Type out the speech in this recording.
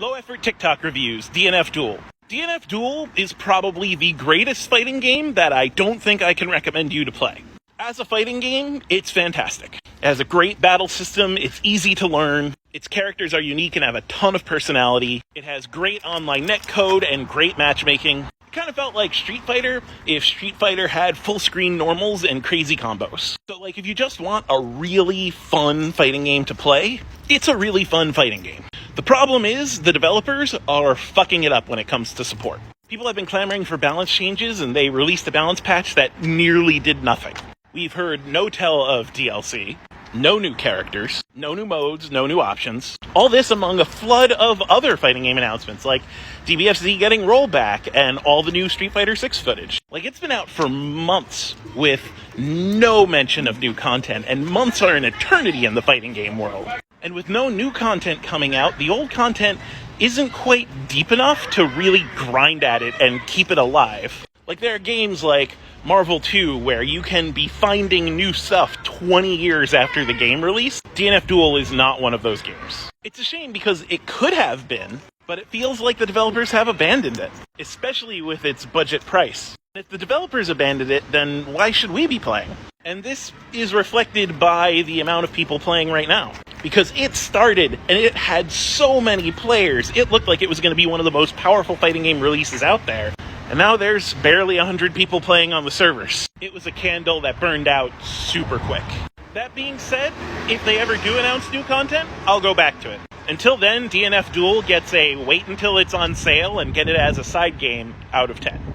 Low effort TikTok reviews, DNF Duel. DNF Duel is probably the greatest fighting game that I don't think I can recommend you to play. As a fighting game, it's fantastic. It has a great battle system, it's easy to learn, its characters are unique and have a ton of personality, it has great online netcode and great matchmaking. It kind of felt like Street Fighter if Street Fighter had full screen normals and crazy combos. So if you just want a really fun fighting game to play, it's a really fun fighting game. The problem is the developers are fucking it up when it comes to support. People have been clamoring for balance changes and they released a balance patch that nearly did nothing. We've heard no tell of DLC, no new characters, no new modes, no new options. All this among a flood of other fighting game announcements like DBFZ getting rollback and all the new Street Fighter 6 footage. It's been out for months with no mention of new content, and months are an eternity in the fighting game world. And with no new content coming out, the old content isn't quite deep enough to really grind at it and keep it alive. There are games like Marvel 2 where you can be finding new stuff 20 years after the game release. DNF Duel is not one of those games. It's a shame because it could have been, but it feels like the developers have abandoned it, especially with its budget price. If the developers abandoned it, then why should we be playing? And this is reflected by the amount of people playing right now. Because it started, and it had so many players, it looked like it was going to be one of the most powerful fighting game releases out there. And now there's barely 100 people playing on the servers. It was a candle that burned out super quick. That being said, if they ever do announce new content, I'll go back to it. Until then, DNF Duel gets a wait until it's on sale and get it as a side game out of 10.